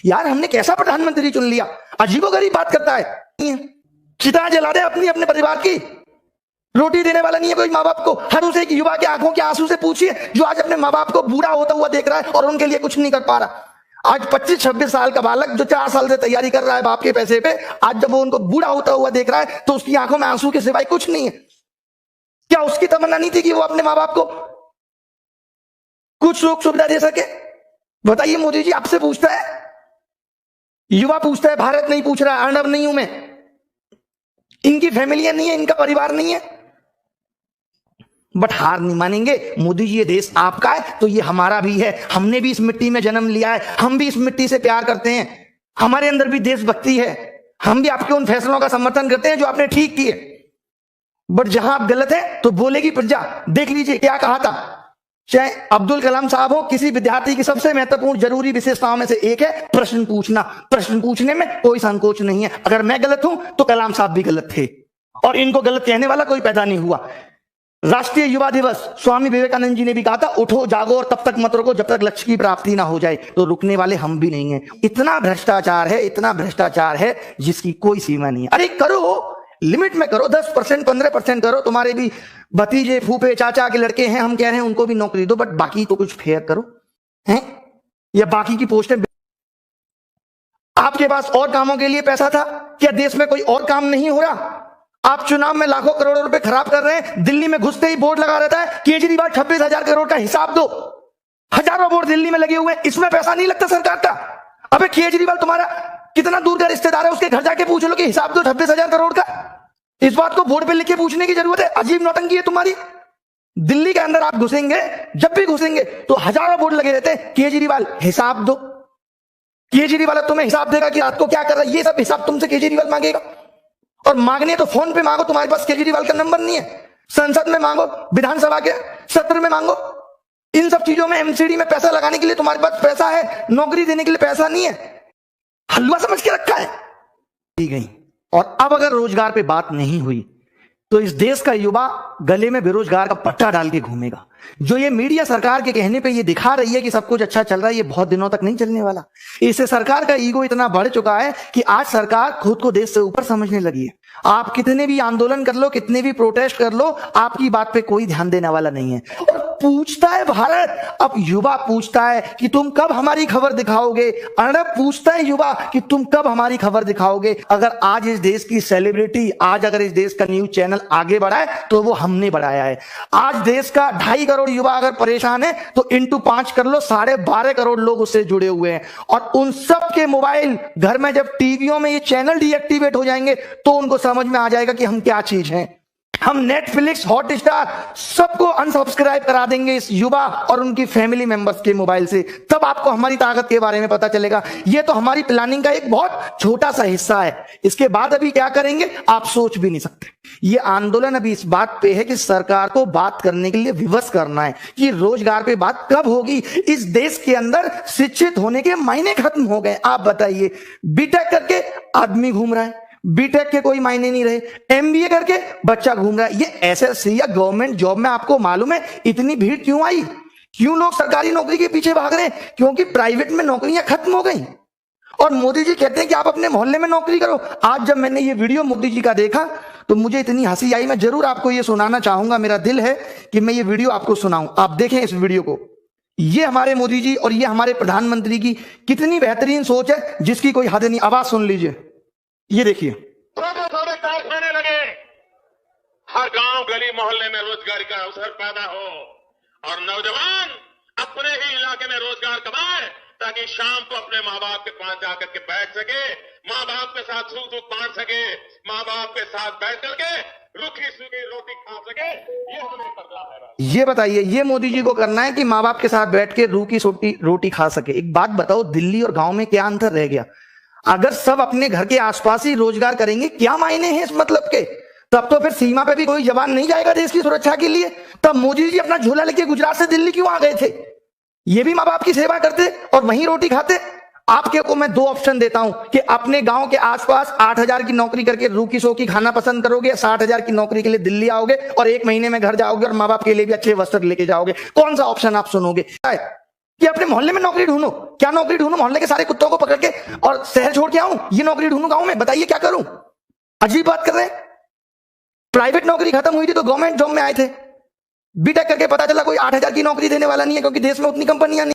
यार हमने कैसा प्रधानमंत्री चुन लिया, अजीबोगरीब बात करता है। चिता जला दे अपनी अपने परिवार की, रोटी देने वाला नहीं है कोई माँ बाप को। हर उसे एक युवा के आंखों के आंसू से पूछिए जो आज अपने माँ बाप को बूढ़ा होता हुआ देख रहा है और उनके लिए कुछ नहीं कर पा रहा। आज 25-26 साल का बालक जो 4 साल से तैयारी कर रहा है बाप के पैसे पे, आज जब वो उनको बूढ़ा होता हुआ देख रहा है तो उसकी आंखों में आंसू के सिवाय कुछ नहीं है। क्या उसकी तमन्ना नहीं थी कि वो अपने माँ बाप को कुछ सुख सुविधा दे सके? बताइए मोदी जी आपसे पूछता है, युवा पूछता है, भारत नहीं पूछ रहा, अर्नब नहीं हूं मैं, इनकी फैमिलियां नहीं है, इनका परिवार नहीं है, बट हार नहीं मानेंगे। मोदी जी ये देश आपका है तो ये हमारा भी है, हमने भी इस मिट्टी में जन्म लिया है, हम भी इस मिट्टी से प्यार करते हैं, हमारे अंदर भी देशभक्ति है, हम भी आपके उन फैसलों का समर्थन करते हैं जो आपने ठीक किए। बट जहां आप गलत हैं तो बोलेगी प्रजा। देख लीजिए क्या कहा था, चाहे अब्दुल कलाम साहब हो, किसी विद्यार्थी की सबसे महत्वपूर्ण जरूरी विशेषताओं में से एक है प्रश्न पूछना। प्रश्न पूछने में कोई संकोच नहीं है। अगर मैं गलत हूं तो कलाम साहब भी गलत थे और इनको गलत कहने वाला कोई पैदा नहीं हुआ। राष्ट्रीय युवा दिवस, स्वामी विवेकानंद जी ने भी कहा था, उठो जागो और तब तक मत रुको जब तक लक्ष्य की प्राप्ति ना हो जाए। तो रुकने वाले हम भी नहीं है। इतना भ्रष्टाचार है, इतना भ्रष्टाचार है जिसकी कोई सीमा नहीं है। अरे करो, लिमिट में करो, 10% 15% करो। तुम्हारे भी भतीजे फूफे चाचा के लड़के हैं, हम कह रहे हैं उनको भी नौकरी दो, बट बाकी तो कुछ फेयर करो हैं, या बाकी की पोस्टें। आपके पास और कामों के लिए पैसा था क्या? देश में कोई और काम नहीं हो रहा? आप चुनाव में लाखों करोड़ों रुपए खराब कर रहे हैं। दिल्ली में घुसते ही बोर्ड लगा रहता है, केजरीवाल 26,000 करोड़ का हिसाब दो। हजारों बोर्ड दिल्ली में लगे हुए हैं, इसमें पैसा नहीं लगता सरकार का। अबे केजरीवाल तुम्हारा कितना दूर का रिश्तेदार है, उसके घर जाके पूछ लो कि हिसाब दो 26,000 करोड़ का। इस बात को बोर्ड पे लिख के पूछने की जरूरत है? अजीब नौटंकी है तुम्हारी। दिल्ली के अंदर आप घुसेंगे, जब भी घुसेंगे तो हजारों बोर्ड लगे रहते हैं, केजरीवाल हिसाब दो। केजरीवाल तुम्हें हिसाब देगा कि रात को क्या कर रहा है, ये सब हिसाब तुमसे केजरीवाल मांगेगा। और मांगने तो फोन पे मांगो, तुम्हारे पास केजरीवाल का नंबर नहीं है। संसद में मांगो, विधानसभा के सत्र में मांगो। इन सब चीजों में एमसीडी में पैसा लगाने के लिए तुम्हारे पास पैसा है, नौकरी देने के लिए पैसा नहीं है। हलवा समझ के रखा है। ठीक है। और अब अगर रोजगार पे बात नहीं हुई तो इस देश का युवा गले में बेरोजगार का पट्टा डाल के घूमेगा। जो ये मीडिया सरकार के कहने पे ये दिखा रही है कि सब कुछ अच्छा चल रहा है, ये बहुत दिनों तक नहीं चलने वाला। इससे सरकार का ईगो इतना बढ़ चुका है कि आज सरकार खुद को देश से ऊपर समझने लगी है। आप कितने भी आंदोलन कर लो, कितने भी प्रोटेस्ट कर लो, आपकी बात पे कोई ध्यान देने वाला नहीं है। और पूछता है भारत, अब युवा पूछता है कि तुम कब हमारी खबर दिखाओगे। अर्नब पूछता है युवा कि तुम कब हमारी खबर दिखाओगे। अगर आज इस देश की सेलिब्रिटी, आज अगर इस देश का न्यूज चैनल आगे बढ़ा है तो वो हमने बढ़ाया है। आज देश का 2.5 करोड़ युवा अगर परेशान है तो इंटू 5 कर लो, 12.5 करोड़ लोग उससे जुड़े हुए हैं। और उन सब के मोबाइल घर में जब टीवियों में ये चैनल डीएक्टिवेट हो जाएंगे तो उनको समझ में आ जाएगा कि हम क्या चीज हैं। हम नेटफ्लिक्स, हॉटस्टार सबको अनसब्सक्राइब करा देंगे इस युवा और उनकी फैमिली मेंबर्स के मोबाइल से। तब आपको हमारी ताकत के बारे में पता चलेगा। ये तो हमारी प्लानिंग का एक बहुत छोटा सा हिस्सा है। इसके बाद अभी क्या करेंगे आप सोच भी नहीं सकते। ये आंदोलन अभी इस बात पे है कि सरकार को बात करने के लिए विवश करना है कि रोजगार पे बात कब होगी। इस देश के अंदर शिक्षित होने के मायने खत्म हो गए। आप बताइए, बीटेक करके आदमी घूम रहा है, बीटेक के कोई मायने नहीं रहे, एमबीए करके बच्चा घूम रहा है। ये एसएससी या गवर्नमेंट जॉब में आपको मालूम है इतनी भीड़ क्यों आई? क्यों लोग सरकारी नौकरी के पीछे भाग रहे हैं? क्योंकि प्राइवेट में नौकरियां खत्म हो गई। और मोदी जी कहते हैं कि आप अपने मोहल्ले में नौकरी करो। आज जब मैंने ये वीडियो मोदी जी का देखा तो मुझे इतनी हंसी आई, मैं जरूर आपको ये सुनाना चाहूंगा। मेरा दिल है कि मैं ये वीडियो आपको सुनाऊं। आप देखें इस वीडियो को। ये हमारे मोदी जी और ये हमारे प्रधानमंत्री की कितनी बेहतरीन सोच है जिसकी कोई हद नहीं। आवाज सुन लीजिए, ये देखिए। थोड़े थोड़े कारखाने लगे, हर गांव गली मोहल्ले में रोजगार का अवसर पैदा हो और नौजवान अपने ही इलाके में रोजगार कमाए ताकि शाम को अपने माँ बाप के पास जाकर के बैठ सके, माँ बाप के साथ सुख दुख बांट सके, माँ बाप के साथ बैठ करके रूखी सूखी रोटी खा सके। ये हमें करना है। ये बताइए, ये मोदी जी को करना है कि माँ बाप के साथ बैठ के रूखी सूखी रोटी खा सके। एक बात बताओ, दिल्ली और गांव में क्या अंतर रह गया? अगर सब अपने घर के आसपास ही रोजगार करेंगे, क्या मायने हैं इस मतलब के? तब तो फिर सीमा पे भी कोई जवान नहीं जाएगा देश की सुरक्षा के लिए। तब मोदी जी अपना झोला लेके गुजरात से दिल्ली क्यों आ गए थे? ये भी माँ बाप की सेवा करते और वहीं रोटी खाते। आपके को मैं 2 ऑप्शन देता हूं कि अपने गांव के आसपास 8,000 की नौकरी करके रूखी सोखी खाना पसंद करोगे, 60,000 की नौकरी के लिए दिल्ली आओगे और 1 महीने में घर जाओगे और माँ बाप के लिए भी अच्छे वस्त्र लेके जाओगे। कौन सा ऑप्शन आप सुनोगे? कि अपने मोहल्ले में नौकरी ढूंढूं। क्या नौकरी ढूंढूं? मोहल्ले के सारे कुत्तों को पकड़ के और शहर छोड़ के आऊं? ये नौकरी ढूंढूं गांव में? बताइए क्या करूं? अजीब बात कर रहे हैं। प्राइवेट नौकरी खत्म हुई थी तो गवर्नमेंट जॉब में आए थे। बीटेक करके पता चला कोई 8,000 की नौकरी देने वाला नहीं है, क्योंकि देश में उतनी कंपनियां नहीं।